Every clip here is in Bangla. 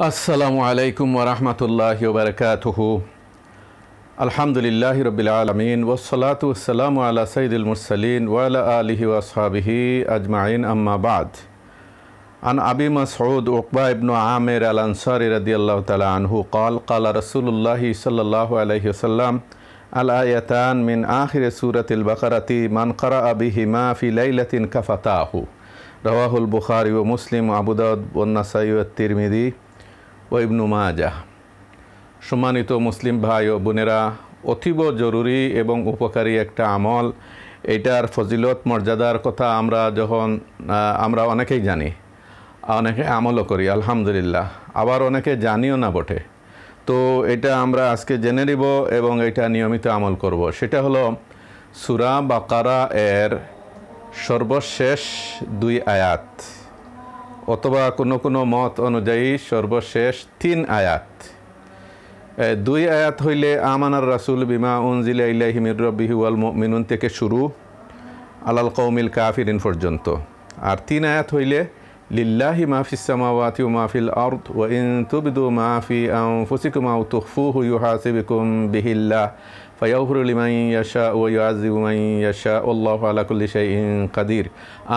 আসসালামু আলাইকুম ওয়া রাহমাতুল্লাহি ওয়া বারাকাতুহু। আলহামদুলিল্লাহি রাব্বিল আলামিন ওয়াসসালাতু ওয়াসসালামু আলা সাইয়্যিদিল মুরসালিন ওয়া আলা আলিহি ওয়া আসহাবিহি আজমাইন, আম্মা বা'দ। আন আবি মাসউদ উকবা ইবনে আমির আল আনসারী রাদিয়াল্লাহু তাআলা আনহু قال قال رسول الله صلى الله عليه وسلم الآيتان من آخر سورة البقرة من قرأ بهما في ليلة كفتاه رواه البخاري ومسلم وأبو داود والنسائي والترمذي ও ইবনু মাজাহ। সম্মানিত মুসলিম ভাই ও বোনেরা, অতীব জরুরি এবং উপকারী একটা আমল। এটার ফজিলত মর্যাদার কথা আমরা অনেকেই জানি, অনেকে আমলও করি আলহামদুলিল্লাহ, আবার অনেকে জানিও না বটে। তো এটা আমরা আজকে জেনে নিব এবং এটা নিয়মিত আমল করব। সেটা হলো সূরা বাকারা এর সর্বশেষ 2 আয়াত, অথবা কোনো মত অনুযায়ী সর্বশেষ 3 আয়াত। 2 আয়াত হইলে আমানার রাসূল বিমা উনজিলা ইলাইহি মির রাব্বিহি ওয়াল মুমিনুন থেকে শুরু আলাল কওমিল কাফিরিন পর্যন্ত। আর 3 আয়াত হইলে লিল্লাহি মা ফিস সামাওয়াতি ওয়া মা ফিল আরদ ওয়া ইন তুবদু মা ফি আনফুসিকুম আও তুখফুহু ইউহাসিবুকুম বিহিল্লাহ ফায়াগফিরু লিমান ইয়াশা ওয়া ইউআযিবু মান ইয়াশা আল্লাহু আলা কুল্লি শাইইন কাদির।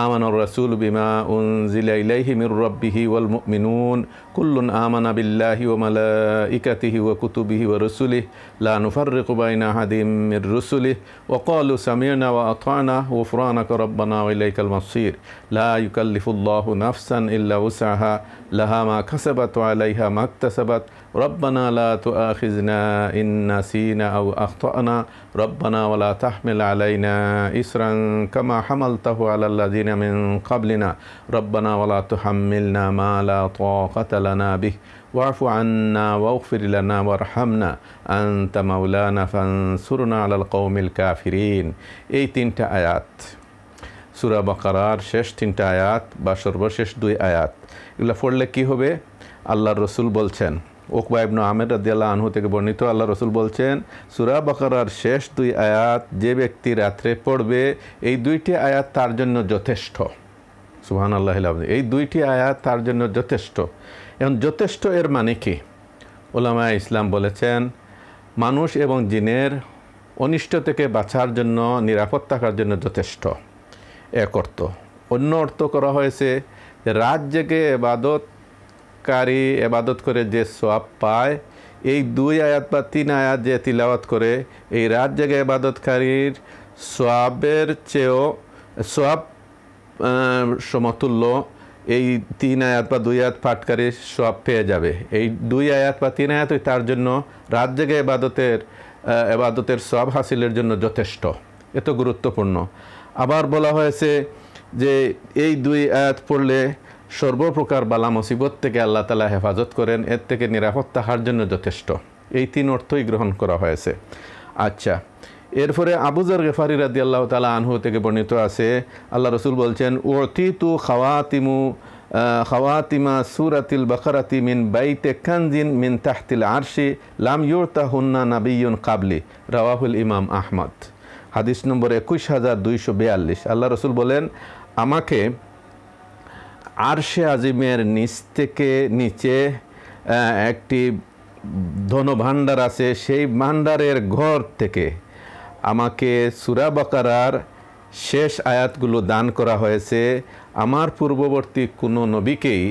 আমানার রাসূল বিমা উনজিলা ইলাইহি মির রাব্বিহি ওয়াল মুমিনুন কুল্লুন আমানা বিল্লাহি ওয়া মালাইকাতিহি ওয়া কুতুবিহি ওয়া রুসুলিহি লা নুফাররিকু বাইনা আহাদিম মির রুসুলিহি ওয়া ক্বালু সামি'না ওয়া আতা'না গুফরানাকা রাব্বানা ওয়া ইলাইকাল মাসির। লা ইউকাল্লিফুল্লাহু নাফসান ইল্লা উসআহা লাহা মা কাসাবাত ওয়া আলাইহা মা ইকতাসাবাত রব্বানা লা তুআখিযনা ইন নাসিনা আও আখতা'না রব্বানা ওয়া লা তাহমিল আলাইনা ইসরান কামা হামালতাহু আলাল লাযিনা মিন ক্বাবলিনা রব্বানা ওয়া লা তুহাম্মিলনা মা লা তাকাতা লানা বিহি ওয়া'ফু আন্না ওয়াগফির লানা ওয়ারহামনা আনতা মাওলানা ফানসুরনা আলাল কওমিল কাফিরিন। এই 3টা আয়াত সূরা বাকারার শেষ 3টা আয়াত বা সর্বশেষ 2 আয়াত, এগুলো পড়লে কি হবে? আল্লাহর রাসূল বলছেন, উকবা ইবনে আমির রাদিয়াল্লাহু আনহু থেকে বর্ণিত, আল্লাহ রাসূল বলছেন সূরা বাকারার শেষ 2 আয়াত যে ব্যক্তি রাত্রে পড়বে, এই 2টি আয়াত তার জন্য যথেষ্ট। সুবহানাল্লাহিল আযীম। এই 2টি আয়াত তার জন্য যথেষ্ট। এখন যথেষ্ট এর মানে কি? উলামায়ে ইসলাম বলেছেন মানুষ এবং জিনের অনিষ্ট থেকে বাঁচার জন্য, নিরাপদ থাকার জন্য যথেষ্ট, এক অর্থ। অন্য অর্থ করা হয়েছে যে রাত জেগে এবাদত করে যে সওয়াব পায়, এই 2 আয়াত বা 3 আয়াত যে তিলাওয়াত করে, এই রাত জেগে ইবাদতকারীর সওয়াবের চেয়েও সওয়াব সমতুল্য এই 3 আয়াত বা 2 আয়াত পাঠকারী সওয়াব পেয়ে যাবে। এই 2 আয়াত বা 3 আয়াতই তার জন্য রাত জেগে ইবাদতের সওয়াব হাসিলের জন্য যথেষ্ট। এত গুরুত্বপূর্ণ। আবার বলা হয়েছে যে এই 2 আয়াত পড়লে সর্বপ্রকার বালা মুসিবত থেকে আল্লাহ তাআলা হেফাজত করেন, এর থেকে নিরাপদ থাকার জন্য যথেষ্ট। এই 3 অর্থই গ্রহণ করা হয়েছে। আচ্ছা, এরপরে আবু যর গিফারি রাদিয়াল্লাহু তাআলা আনহু থেকে বর্ণিত আছে, আল্লাহ রাসূল বলছেন উতিতু খাওয়াতিমা সূরাতিল বাকারাতি মিন বাইতে কানজিন মিন তাহতিল আরশি লাম ইউতাহুন্না নাবিয়্যুন কাবলি রাওয়াহুল ইমাম আহমদ। হাদিস নম্বর 21242। আল্লাহ রাসূল বলেন, আমাকে আরশে আজিমের নিচ থেকে নিচে একটি ধনভাণ্ডার আছে, সেই ভাণ্ডারের ঘর থেকে আমাকে সূরা বাকারার শেষ আয়াতগুলো দান করা হয়েছে। আমার পূর্ববর্তী কোনো নবীকেই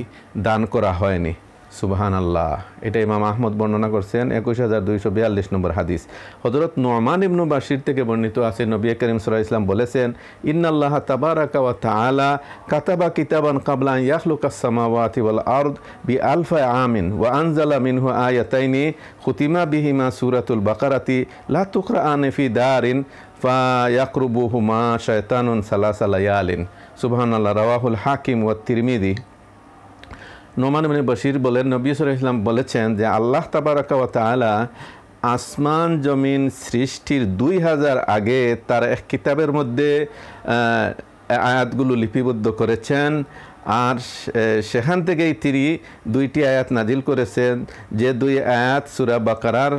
দান করা হয়নি। সুবহানাল্লাহ। এটা ইমাম আহমদ বর্ণনা করছেন, 21242 নম্বর হাদিস। হযরত নু'মান ইবনে বাশির থেকে বর্ণিত আছে, নবী করিম সাল্লাল্লাহু আলাইহি ওয়াসাল্লাম বলেছেন, ইন্নাল্লাহা তাবারাকা ওয়া তাআলা কাতাবা কিতাবান ক্বাবলা আন ইয়াখলুকাস সামাওয়াতি ওয়াল আরদ বিআলফি আমিন ওয়া আনজালা মিনহু আয়াতাইনি খুতিমা বিহিমা সূরাতুল বাকারাতি লা তুকরাআন ফি দারিন ফায়াকরুবুহুমা শায়তানুন সালাসা লায়ালিন। সুবহানাল্লাহ। রাওয়াহুল হাকিম ওয়া তিরমিজি। নোমান ইবনে বাশির বলেন, নবী সাল্লাল্লাহু আলাইহি ওয়াসাল্লাম বলেছেন যে আল্লাহ তাবারাকা ওয়া তাআলা আসমান জমিন সৃষ্টির 2000 আগে তার এক কিতাবের মধ্যে আয়াতগুলো লিপিবদ্ধ করেছেন, আর সেখান থেকেই তিনি 2টি আয়াত নাজিল করেছেন, যে 2 আয়াত সূরা বাকারার,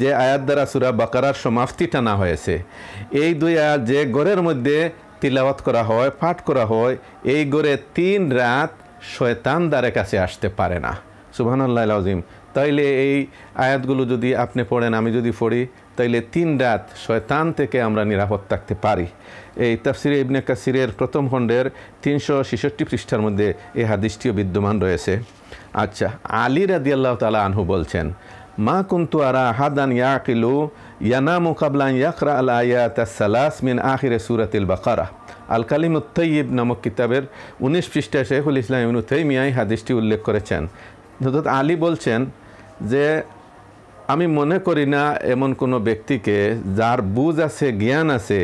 যে আয়াত দ্বারা সূরা বাকারার সমাপ্তি টানা হয়েছে। এই 2 আয়াত যে ঘরের মধ্যে তিলাওয়াত করা হয়, পাঠ করা হয়, এই ঘরে 3 রাত শয়তান দ্বারে কাছে আসতে পারে না। সুবহানাল্লাহিল আযীম। তাইলে এই আয়াতগুলো যদি আপনি পড়েন, আমি যদি পড়ি, তাইলে 3 রাত শয়তান থেকে আমরা নিরাপদ থাকতে পারি। এই তাফসিরে ইবনে কাসিরের প্রথম খণ্ডের 366 পৃষ্ঠার মধ্যে এই হাদিসটিও বিদ্যমান রয়েছে। আচ্ছা, আলী রাদিয়াল্লাহু তাআলা আনহু বলছেন, মা কুনতু আরা হাদান ইয়াকিলু ইয়ানামু ক্বাবলা আন ইয়াকরা আল আয়াত আস-সালাস মিন আখির সূরাতিল বাকারা। আল কালিমুত তাইয়্যিব নামক কিতাবের 19 পৃষ্ঠায় শাইখুল ইসলাম ইবনে তাইমিয়া হাদিসটি উল্লেখ করেছেন। হযরত আলী বলছেন যে আমি মনে করি না এমন কোনো ব্যক্তিকে যার বুঝ আছে, জ্ঞান আছে,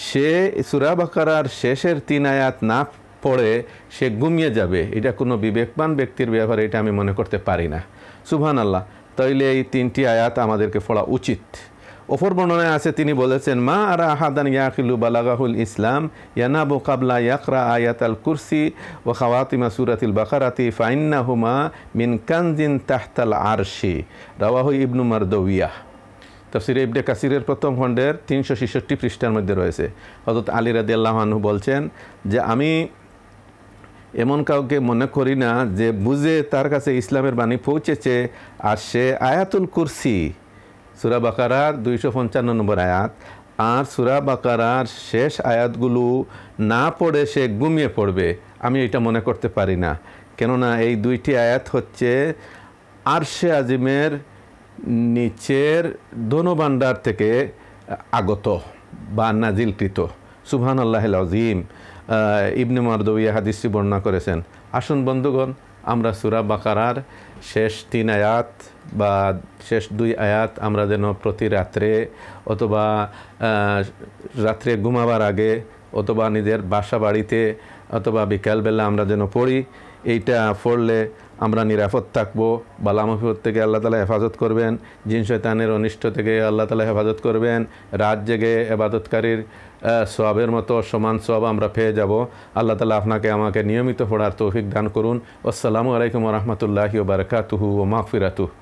সে সূরা বাকারার শেষের 3 আয়াত না পড়ে সে ঘুমিয়ে যাবে। এটা কোনো বিবেকবান ব্যক্তির ব্যাপারে এটা আমি মনে করতে পারি না। সুবহানাল্লাহ। তাইলে এই 3টি আয়াত আমাদেরকে পড়া উচিত। অপর বর্ণনায় আছে, তিনি বলেছেন, মা আরা আহাদান ইয়াকিলু বালাগাহুল ইসলাম ইয়ানাবু ক্বাবলা ইয়াকরা আয়াতাল কুরসি ওয়া খাওয়াতিমা সূরাতিল বাকারাতি ফাইন্নাহুমা মিন কানজিন তাহতাল আরশি। রাওয়াহু ইবনু মারদাউইয়াহ। তাফসিরে ইবনে কাসিরের প্রথম খণ্ডের 366 পৃষ্ঠার মধ্যে রয়েছে। হযরত আলী রাদিয়াল্লাহু আনহু বলছেন যে আমি এমন কাউকে মনে করি না যে বুঝে তার কাছে ইসলামের বাণী পৌঁছেছে আর সে আয়াতুল কুরসি, সূরা বাকারার 255 নম্বর আয়াত আর সূরা বাকারার শেষ আয়াতগুলো না পড়ে সে ঘুমিয়ে পড়বে, আমি এটা মনে করতে পারি না। কেননা এই 2টি আয়াত হচ্ছে আরশে আজিমের নিচের ধনভাণ্ডার থেকে আগত বা নাজিলকৃত। সুবহানাল্লাহিল আযীম। ইবনে মারদাউইয়া হাদিসটি বর্ণনা করেছেন। আসুন বন্ধুগণ, আমরা সূরা বাকারার শেষ 3 আয়াত বা শেষ 2 আয়াত আমরা যেন প্রতি রাত্রে অথবা রাত্রে ঘুমাবার আগে অথবা নিজের বাসা বাড়িতে অথবা বিকালবেলা আমরা যেন পড়ি। এইটা পড়লে আমরা নিরাপদ থাকবো। বালা মুসিবত থেকে আল্লাহ তাআলা হেফাজত করবেন, জিন শয়তানের অনিষ্ট থেকে আল্লাহ তাআলা হেফাজত করবেন। রাত জেগে ইবাদতকারীর সওয়াবের মতো সমান সওয়াব আমরা পেয়ে যাব। আল্লাহ তাআলা আপনাকে আমাকে নিয়মিত পড়ার তৌফিক দান করুন। আসসালামু আলাইকুম ওয়া রাহমাতুল্লাহি ওয়া বারাকাতুহু ওয়া মাগফিরাতুহু।